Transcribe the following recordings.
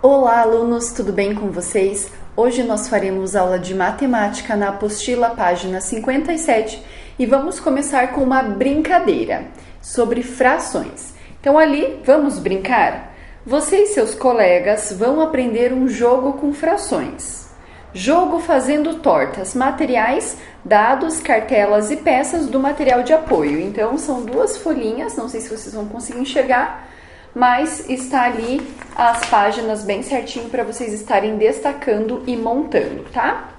Olá, alunos, tudo bem com vocês? Hoje nós faremos aula de matemática na apostila, página 57, e vamos começar com uma brincadeira sobre frações. Então, ali, vamos brincar? Você e seus colegas vão aprender um jogo com frações. Jogo fazendo tortas, materiais, dados, cartelas e peças do material de apoio. Então, são duas folhinhas, não sei se vocês vão conseguir enxergar, mas está ali as páginas bem certinho para vocês estarem destacando e montando, tá?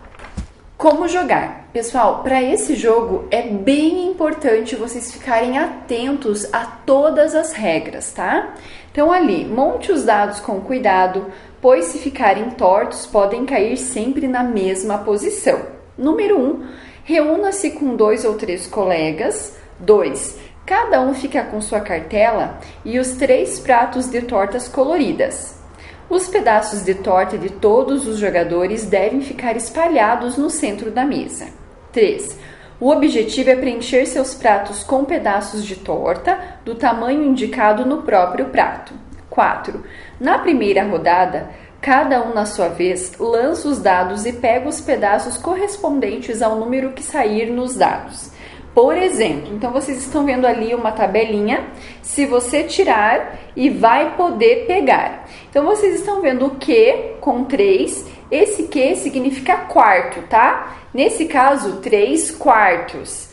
Como jogar? Pessoal, para esse jogo é bem importante vocês ficarem atentos a todas as regras, tá? Então ali, monte os dados com cuidado, pois se ficarem tortos, podem cair sempre na mesma posição. Número 1, reúna-se com 2 ou 3 colegas. 2. Cada um fica com sua cartela e os 3 pratos de tortas coloridas. Os pedaços de torta de todos os jogadores devem ficar espalhados no centro da mesa. 3. O objetivo é preencher seus pratos com pedaços de torta do tamanho indicado no próprio prato. 4. Na primeira rodada, cada um na sua vez lança os dados e pega os pedaços correspondentes ao número que sair nos dados. Por exemplo, então vocês estão vendo ali uma tabelinha, se você tirar e vai poder pegar. Então vocês estão vendo o Q com 3, esse Q significa quarto, tá? Nesse caso, 3 quartos.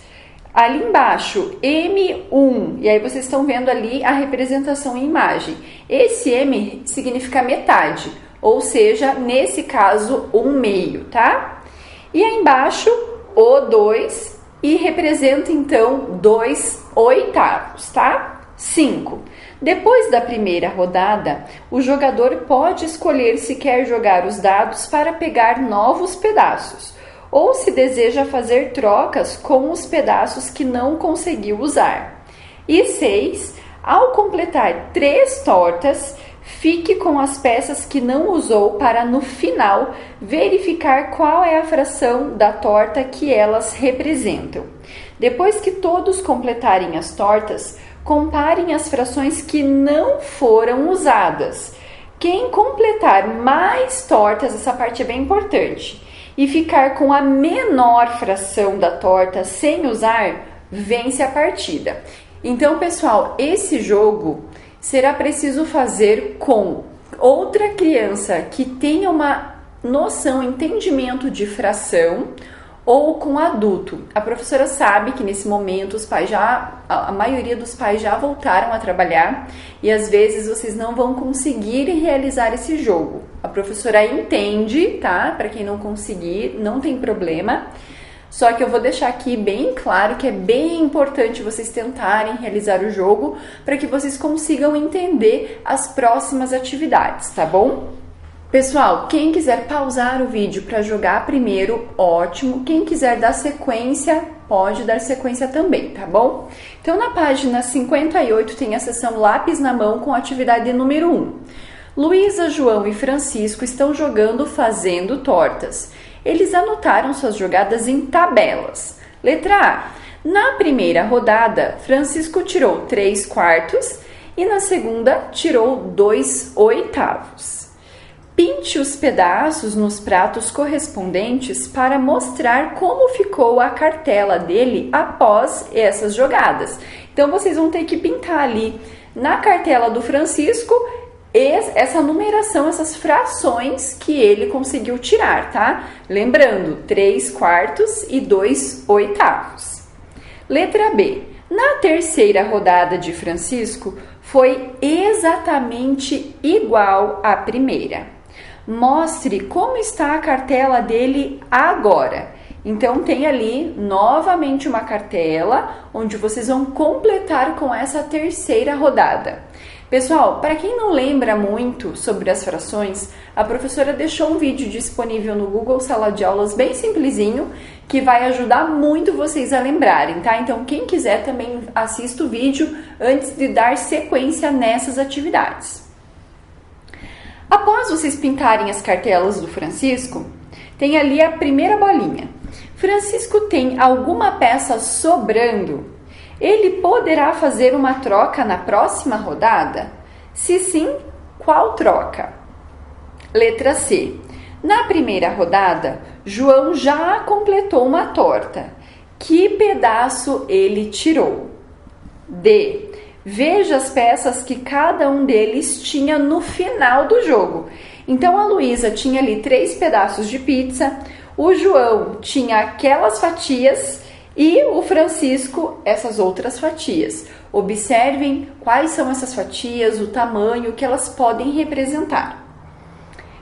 Ali embaixo, M1, e aí vocês estão vendo ali a representação em imagem. Esse M significa metade, ou seja, nesse caso, 1/2, tá? E aí embaixo, O2, e representa então 2/8, tá? 5. Depois da primeira rodada, o jogador pode escolher se quer jogar os dados para pegar novos pedaços, ou se deseja fazer trocas com os pedaços que não conseguiu usar. E 6. Ao completar 3 tortas, fique com as peças que não usou para, no final, verificar qual é a fração da torta que elas representam. Depois que todos completarem as tortas, comparem as frações que não foram usadas. Quem completar mais tortas, essa parte é bem importante, e ficar com a menor fração da torta sem usar, vence a partida. Então, pessoal, esse jogo será preciso fazer com outra criança que tenha uma noção, entendimento de fração, ou com adulto. A professora sabe que nesse momento a maioria dos pais já voltaram a trabalhar e às vezes vocês não vão conseguir realizar esse jogo. A professora entende, tá? Para quem não conseguir, não tem problema. Só que eu vou deixar aqui bem claro que é bem importante vocês tentarem realizar o jogo para que vocês consigam entender as próximas atividades, tá bom? Pessoal, quem quiser pausar o vídeo para jogar primeiro, ótimo. Quem quiser dar sequência, pode dar sequência também, tá bom? Então, na página 58 tem a seção lápis na mão com a atividade número 1. Luísa, João e Francisco estão jogando fazendo tortas. Eles anotaram suas jogadas em tabelas. Letra A. Na primeira rodada, Francisco tirou 3 quartos e na segunda tirou 2/8. Pinte os pedaços nos pratos correspondentes para mostrar como ficou a cartela dele após essas jogadas. Então, vocês vão ter que pintar ali na cartela do Francisco essa numeração, essas frações que ele conseguiu tirar, tá? Lembrando, 3 quartos e 2/8. Letra B. Na terceira rodada de Francisco, foi exatamente igual à primeira. Mostre como está a cartela dele agora. Então, tem ali novamente uma cartela onde vocês vão completar com essa terceira rodada. Pessoal, para quem não lembra muito sobre as frações, a professora deixou um vídeo disponível no Google Sala de Aulas bem simplesinho, que vai ajudar muito vocês a lembrarem, tá? Então, quem quiser também assista o vídeo antes de dar sequência nessas atividades. Após vocês pintarem as cartelas do Francisco, tem ali a primeira bolinha. Francisco tem alguma peça sobrando? Ele poderá fazer uma troca na próxima rodada? Se sim, qual troca? Letra C. Na primeira rodada, João já completou uma torta. Que pedaço ele tirou? D. Veja as peças que cada um deles tinha no final do jogo. Então, a Luísa tinha ali 3 pedaços de pizza, o João tinha aquelas fatias e o Francisco essas outras fatias. Observem quais são essas fatias, o tamanho que elas podem representar.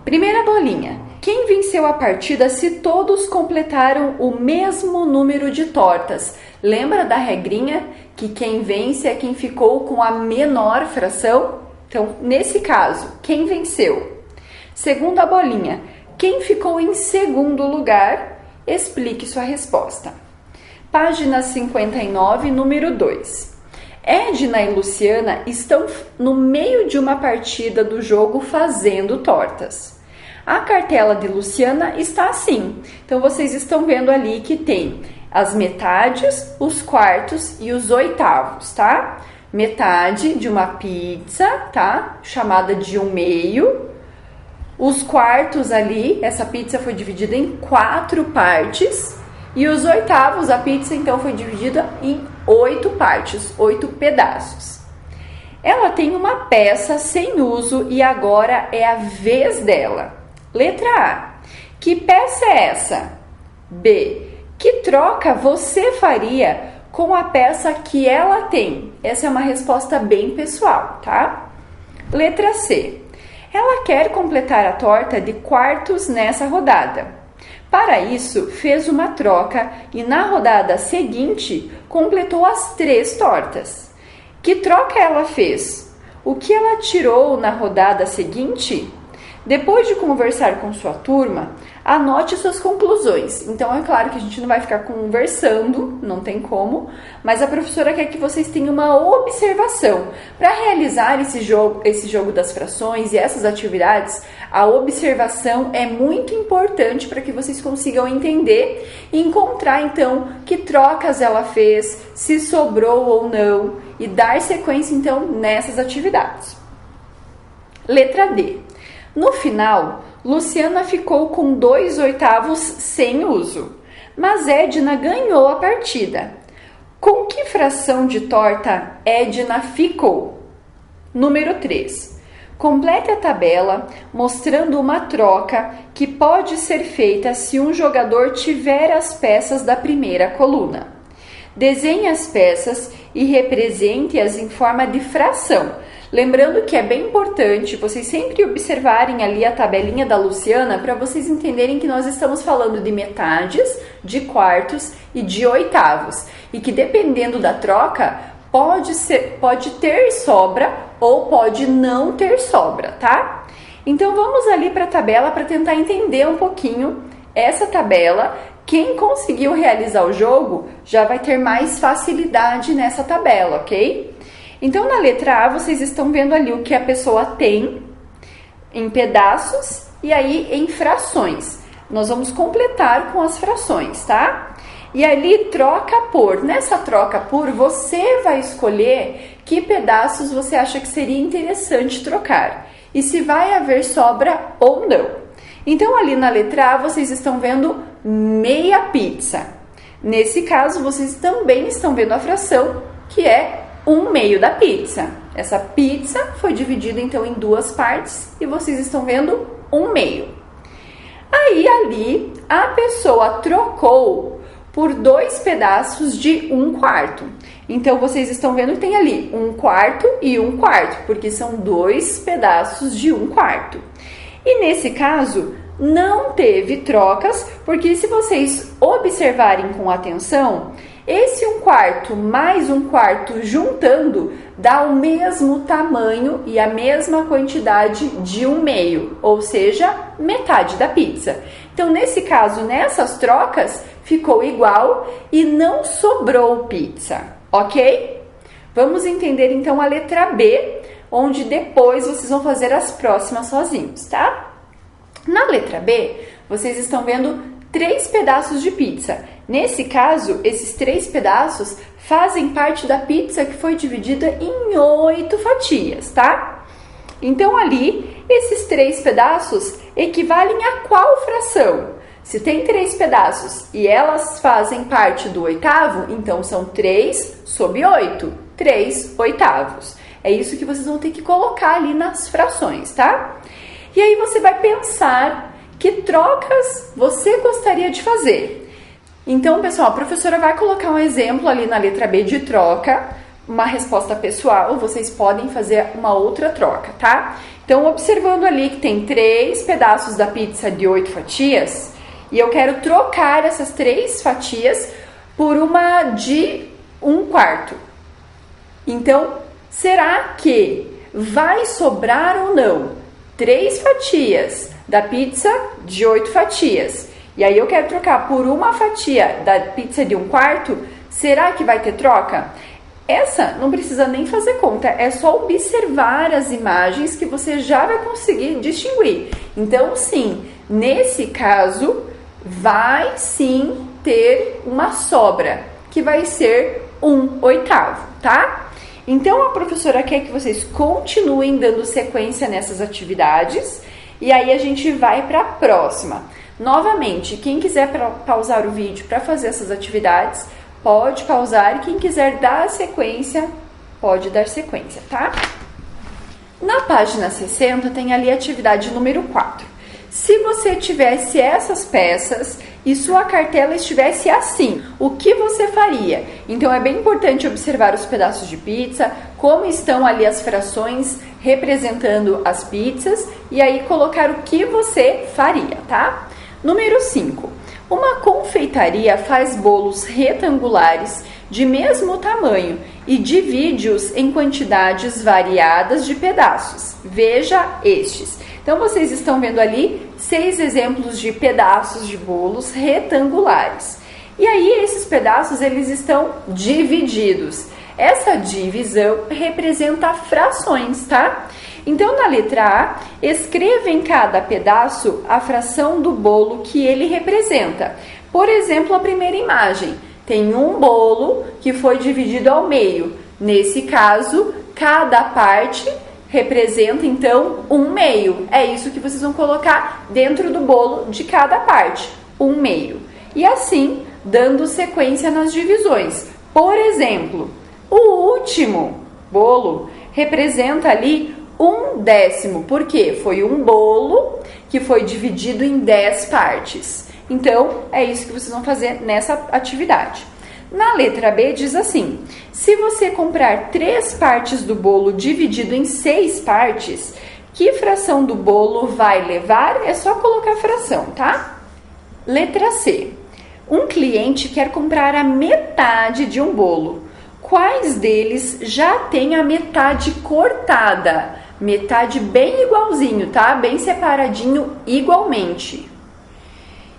Primeira bolinha. Quem venceu a partida se todos completaram o mesmo número de tortas? Lembra da regrinha que quem vence é quem ficou com a menor fração? Então, nesse caso, quem venceu? Segunda bolinha. Quem ficou em segundo lugar? Explique sua resposta. Página 59, número 2. Edna e Luciana estão no meio de uma partida do jogo fazendo tortas. A cartela de Luciana está assim. Então, vocês estão vendo ali que tem as metades, os quartos e os oitavos, tá? Metade de uma pizza, tá? Chamada de 1/2. Os quartos ali, essa pizza foi dividida em 4 partes. E os oitavos, a pizza então foi dividida em 8 partes, 8 pedaços. Ela tem uma peça sem uso e agora é a vez dela. Letra A. Que peça é essa? B. Que troca você faria com a peça que ela tem? Essa é uma resposta bem pessoal, tá? Letra C. Ela quer completar a torta de quartos nessa rodada. Para isso, fez uma troca e na rodada seguinte completou as 3 tortas. Que troca ela fez? O que ela tirou na rodada seguinte? Depois de conversar com sua turma, anote suas conclusões. Então, é claro que a gente não vai ficar conversando, não tem como, mas a professora quer que vocês tenham uma observação. Para realizar esse jogo das frações e essas atividades, a observação é muito importante para que vocês consigam entender e encontrar, então, que trocas ela fez, se sobrou ou não, e dar sequência, então, nessas atividades. Letra D. No final, Luciana ficou com 2 oitavos sem uso, mas Edna ganhou a partida. Com que fração de torta Edna ficou? Número 3. Complete a tabela mostrando uma troca que pode ser feita se um jogador tiver as peças da primeira coluna. Desenhe as peças e represente-as em forma de fração. Lembrando que é bem importante vocês sempre observarem ali a tabelinha da Luciana para vocês entenderem que nós estamos falando de metades, de quartos e de oitavos. E que dependendo da troca, pode ter sobra ou pode não ter sobra, tá? Então vamos ali para a tabela para tentar entender um pouquinho essa tabela. Quem conseguiu realizar o jogo já vai ter mais facilidade nessa tabela, ok? Então, na letra A, vocês estão vendo ali o que a pessoa tem em pedaços e aí em frações. Nós vamos completar com as frações, tá? E ali, troca por. Nessa troca por, você vai escolher que pedaços você acha que seria interessante trocar. E se vai haver sobra ou não. Então, ali na letra A, vocês estão vendo meia pizza. Nesse caso, vocês também estão vendo a fração, que é 1/2 da pizza. Essa pizza foi dividida então em 2 partes e vocês estão vendo 1/2. Aí ali a pessoa trocou por 2 pedaços de 1/4. Então vocês estão vendo que tem ali 1/4 e 1/4, porque são 2 pedaços de 1/4. E nesse caso não teve trocas, porque se vocês observarem com atenção, esse 1/4 mais 1/4 juntando dá o mesmo tamanho e a mesma quantidade de 1/2, ou seja, metade da pizza. Então, nesse caso, nessas trocas, ficou igual e não sobrou pizza, ok? Vamos entender então a letra B, onde depois vocês vão fazer as próximas sozinhos, tá? Na letra B, vocês estão vendo 3 pedaços de pizza. Nesse caso, esses 3 pedaços fazem parte da pizza que foi dividida em 8 fatias, tá? Então, ali, Esses 3 pedaços equivalem a qual fração? Se tem 3 pedaços e elas fazem parte do oitavo, então são 3 sobre 8, 3 oitavos. É isso que vocês vão ter que colocar ali nas frações, tá? E aí você vai pensar que trocas você gostaria de fazer. Então, pessoal, a professora vai colocar um exemplo ali na letra B de troca, uma resposta pessoal, vocês podem fazer uma outra troca, tá? Então, observando ali que tem 3 pedaços da pizza de 8 fatias, e eu quero trocar essas 3 fatias por uma de 1/4. Então, será que vai sobrar ou não 3 fatias da pizza de 8 fatias? E aí eu quero trocar por uma fatia da pizza de 1/4, será que vai ter troca? Essa não precisa nem fazer conta, é só observar as imagens que você já vai conseguir distinguir. Então, sim, nesse caso, vai sim ter uma sobra, que vai ser 1/8, tá? Então, a professora quer que vocês continuem dando sequência nessas atividades, e aí a gente vai para a próxima. Novamente, quem quiser pausar o vídeo para fazer essas atividades, pode pausar, e quem quiser dar sequência, pode dar sequência, tá? Na página 60 tem ali a atividade número 4. Se você tivesse essas peças e sua cartela estivesse assim, o que você faria? Então é bem importante observar os pedaços de pizza, como estão ali as frações representando as pizzas, e aí colocar o que você faria, tá? Número 5. Uma confeitaria faz bolos retangulares de mesmo tamanho e divide-os em quantidades variadas de pedaços. Veja estes. Então, vocês estão vendo ali 6 exemplos de pedaços de bolos retangulares. E aí, esses pedaços, eles estão divididos. Essa divisão representa frações, tá? Então, na letra A, escreva em cada pedaço a fração do bolo que ele representa. Por exemplo, a primeira imagem. Tem um bolo que foi dividido ao meio. Nesse caso, cada parte representa, então, 1/2. É isso que vocês vão colocar dentro do bolo de cada parte, 1/2. E assim, dando sequência nas divisões. Por exemplo, o último bolo representa ali 1/10, porque foi um bolo que foi dividido em 10 partes. Então, é isso que vocês vão fazer nessa atividade. Na letra B diz assim: se você comprar 3 partes do bolo dividido em 6 partes, que fração do bolo vai levar? É só colocar a fração, tá? Letra C. Um cliente quer comprar a metade de um bolo. Quais deles já tem a metade cortada? Metade bem igualzinho, tá? Bem separadinho igualmente.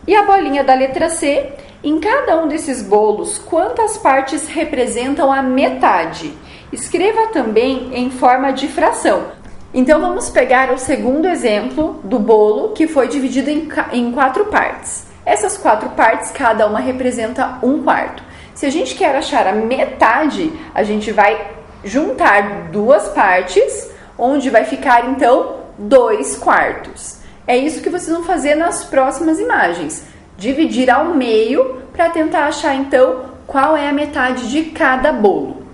E a bolinha da letra C, em cada um desses bolos, quantas partes representam a metade? Escreva também em forma de fração. Então, vamos pegar o segundo exemplo do bolo, que foi dividido em 4 partes. Essas 4 partes, cada uma representa 1/4. Se a gente quer achar a metade, a gente vai juntar 2 partes, onde vai ficar, então, 2/4. É isso que vocês vão fazer nas próximas imagens. Dividir ao meio para tentar achar, então, qual é a metade de cada bolo.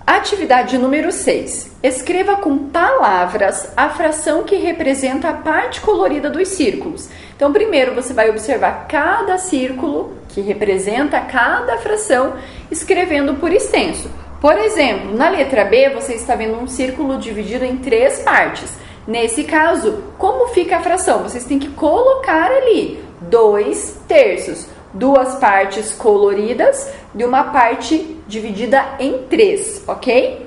Atividade número 6. Escreva com palavras a fração que representa a parte colorida dos círculos. Então, primeiro você vai observar cada círculo que representa cada fração, escrevendo por extenso. Por exemplo, na letra B, você está vendo um círculo dividido em 3 partes. Nesse caso, como fica a fração? Vocês têm que colocar ali 2/3, 2 partes coloridas de uma parte dividida em 3, ok?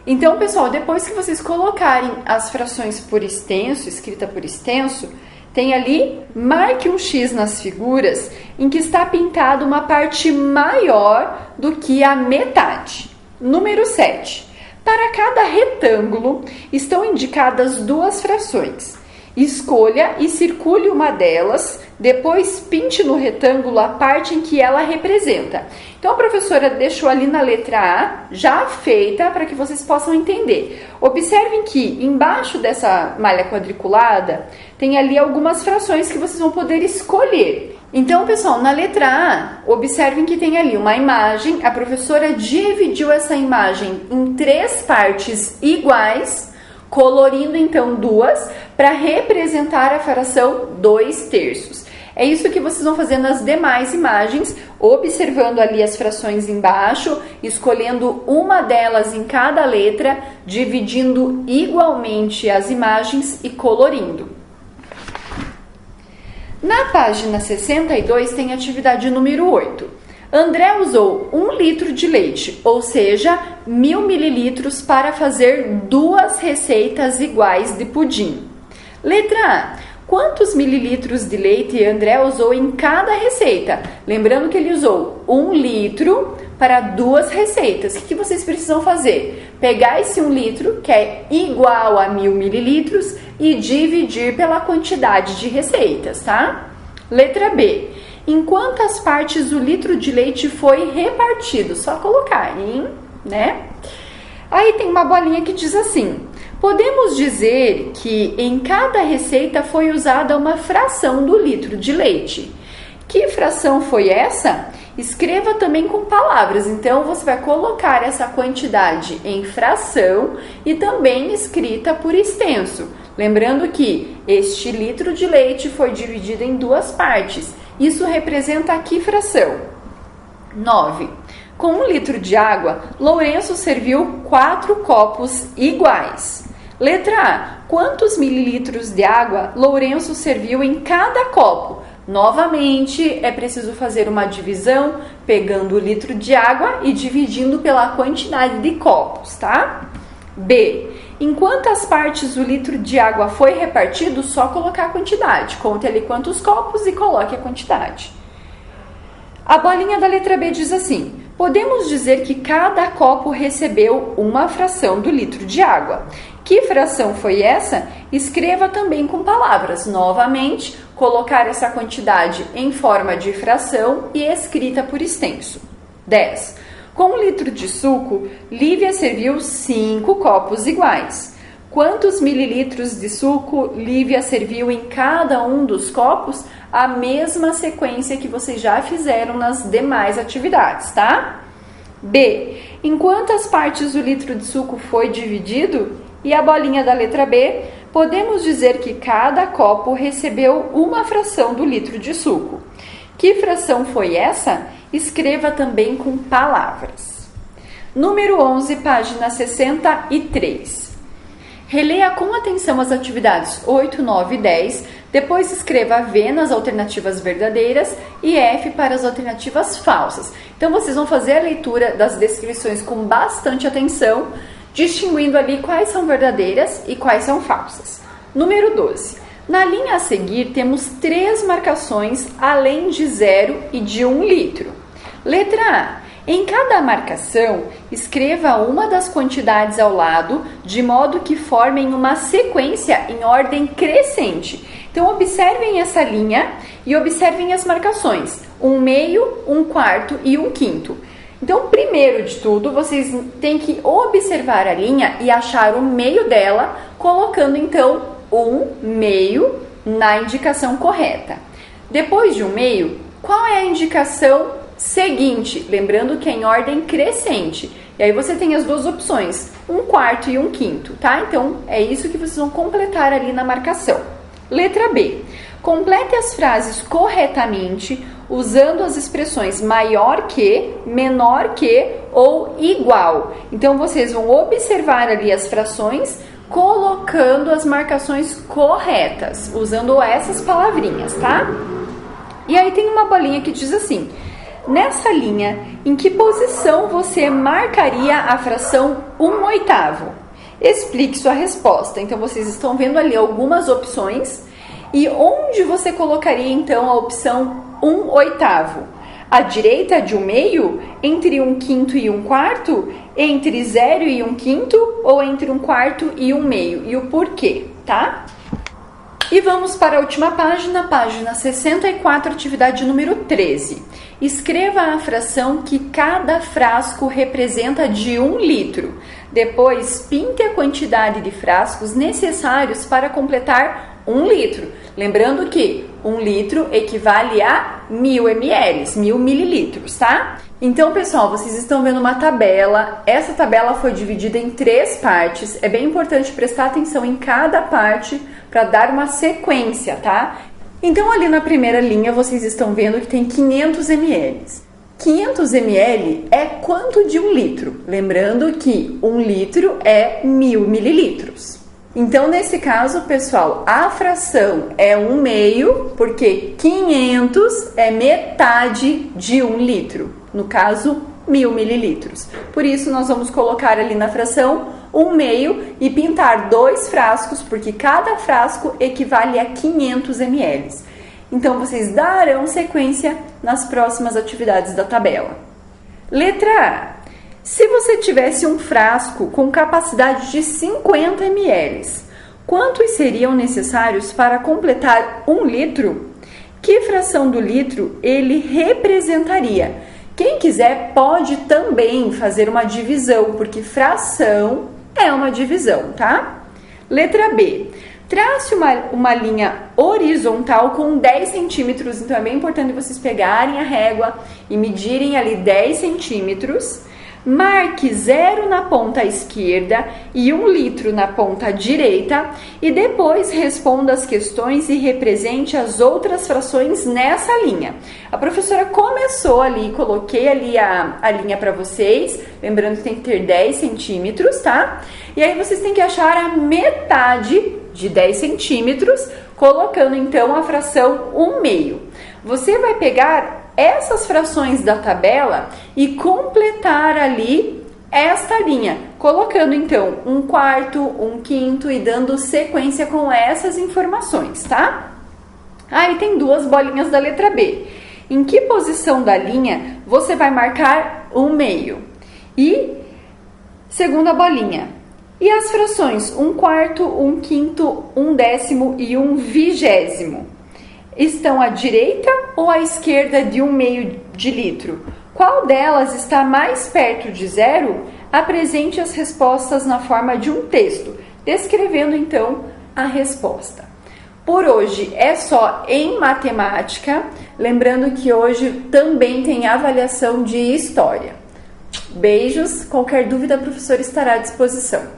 Então, pessoal, depois que vocês colocarem as frações por extenso, escrita por extenso, tem ali, marque um X nas figuras em que está pintada uma parte maior do que a metade. Número 7. Para cada retângulo estão indicadas 2 frações. Escolha e circule uma delas depois pinte no retângulo a parte em que ela representa. Então, a professora deixou ali na letra A, já feita, para que vocês possam entender. Observem que embaixo dessa malha quadriculada, tem ali algumas frações que vocês vão poder escolher. Então, pessoal, na letra A, observem que tem ali uma imagem. A professora dividiu essa imagem em 3 partes iguais, colorindo então 2 para representar a fração 2/3. É isso que vocês vão fazer nas demais imagens, observando ali as frações embaixo, escolhendo uma delas em cada letra, dividindo igualmente as imagens e colorindo. Na página 62 tem atividade número 8. André usou 1 litro de leite, ou seja, 1000 mililitros para fazer 2 receitas iguais de pudim. Letra A. Quantos mililitros de leite André usou em cada receita? Lembrando que ele usou 1 litro para 2 receitas. O que vocês precisam fazer? Pegar esse 1 litro, que é igual a 1000 mililitros, e dividir pela quantidade de receitas, tá? Letra B. Em quantas partes o litro de leite foi repartido? Só colocar em, né? Aí tem uma bolinha que diz assim: podemos dizer que em cada receita foi usada uma fração do litro de leite. Que fração foi essa? Escreva também com palavras. Então, você vai colocar essa quantidade em fração e também escrita por extenso. Lembrando que este litro de leite foi dividido em 2 partes. Isso representa que fração? 9. Com 1 litro de água, Lourenço serviu 4 copos iguais. Letra A. Quantos mililitros de água Lourenço serviu em cada copo? Novamente, é preciso fazer uma divisão, pegando o litro de água e dividindo pela quantidade de copos, tá? B. Em quantas partes o litro de água foi repartido? Só colocar a quantidade. Conte ali quantos copos e coloque a quantidade. A bolinha da letra B diz assim: podemos dizer que cada copo recebeu uma fração do litro de água. Que fração foi essa? Escreva também com palavras. Novamente, colocar essa quantidade em forma de fração e escrita por extenso. 10. Com 1 litro de suco, Lívia serviu 5 copos iguais. Quantos mililitros de suco Lívia serviu em cada um dos copos? A mesma sequência que vocês já fizeram nas demais atividades, tá? B. Em quantas partes o litro de suco foi dividido? E a bolinha da letra B, podemos dizer que cada copo recebeu uma fração do litro de suco. Que fração foi essa? Escreva também com palavras. Número 11, página 63. Releia com atenção as atividades 8, 9 e 10, depois escreva V nas alternativas verdadeiras e F para as alternativas falsas. Então, vocês vão fazer a leitura das descrições com bastante atenção, distinguindo ali quais são verdadeiras e quais são falsas. Número 12. Na linha a seguir, temos 3 marcações além de 0 e de 1 litro. Letra A. Em cada marcação, escreva uma das quantidades ao lado, de modo que formem uma sequência em ordem crescente. Então, observem essa linha e observem as marcações: 1/2, 1/4 e 1/5. Então, primeiro de tudo, vocês têm que observar a linha e achar o meio dela, colocando então 1/2 na indicação correta. Depois de 1/2, qual é a indicação seguinte? Lembrando que é em ordem crescente. E aí você tem as duas opções, 1/4 e 1/5, tá? Então, é isso que vocês vão completar ali na marcação. Letra B. Complete as frases corretamente usando as expressões maior que, menor que ou igual. Então, vocês vão observar ali as frações, colocando as marcações corretas, usando essas palavrinhas, tá? E aí tem uma bolinha que diz assim: nessa linha, em que posição você marcaria a fração 1/8? Explique sua resposta. Então, vocês estão vendo ali algumas opções. E onde você colocaria, então, a opção 1/8? À direita de 1/2? Entre 1/5 e 1/4? Entre 0 e 1/5? Ou entre 1/4 e 1/2? E o porquê, tá? E vamos para a última página, página 64, atividade número 13. Escreva a fração que cada frasco representa de 1 litro. Depois, pinte a quantidade de frascos necessários para completar 1 litro. Lembrando que 1 litro equivale a 1000 ml, 1000 mililitros, tá? Então, pessoal, vocês estão vendo uma tabela. Essa tabela foi dividida em 3 partes. É bem importante prestar atenção em cada parte para dar uma sequência, tá? Então, ali na primeira linha, vocês estão vendo que tem 500 ml. 500 ml é quanto de 1 litro? Lembrando que 1 litro é 1000 mililitros. Então, nesse caso, pessoal, a fração é 1/2, porque 500 é metade de 1 litro. No caso, 1000 mililitros. Por isso, nós vamos colocar ali na fração 1/2 e pintar 2 frascos, porque cada frasco equivale a 500 ml. Então, vocês darão sequência nas próximas atividades da tabela. Letra A. Se você tivesse um frasco com capacidade de 50 ml, quantos seriam necessários para completar 1 litro? Que fração do litro ele representaria? Quem quiser pode também fazer uma divisão, porque fração é uma divisão, tá? Letra B. Trace uma linha horizontal com 10 centímetros, então é bem importante vocês pegarem a régua e medirem ali 10 centímetros. Marque 0 na ponta esquerda e 1 litro na ponta direita e depois responda as questões e represente as outras frações nessa linha. A professora começou ali, coloquei ali a linha para vocês, lembrando que tem que ter 10 centímetros, tá? E aí vocês têm que achar a metade de 10 centímetros, colocando então a fração 1/2. Você vai pegar essas frações da tabela e completar ali esta linha, colocando então 1/4, 1/5 e dando sequência com essas informações, tá? Aí tem 2 bolinhas da letra B. Em que posição da linha você vai marcar 1/2? E segunda bolinha. E as frações 1/4, 1/5, 1/10 e 1/20? Estão à direita ou à esquerda de 1/2 de litro? Qual delas está mais perto de 0? Apresente as respostas na forma de um texto, descrevendo então a resposta. Por hoje é só em matemática, lembrando que hoje também tem avaliação de história. Beijos, qualquer dúvida a professora estará à disposição.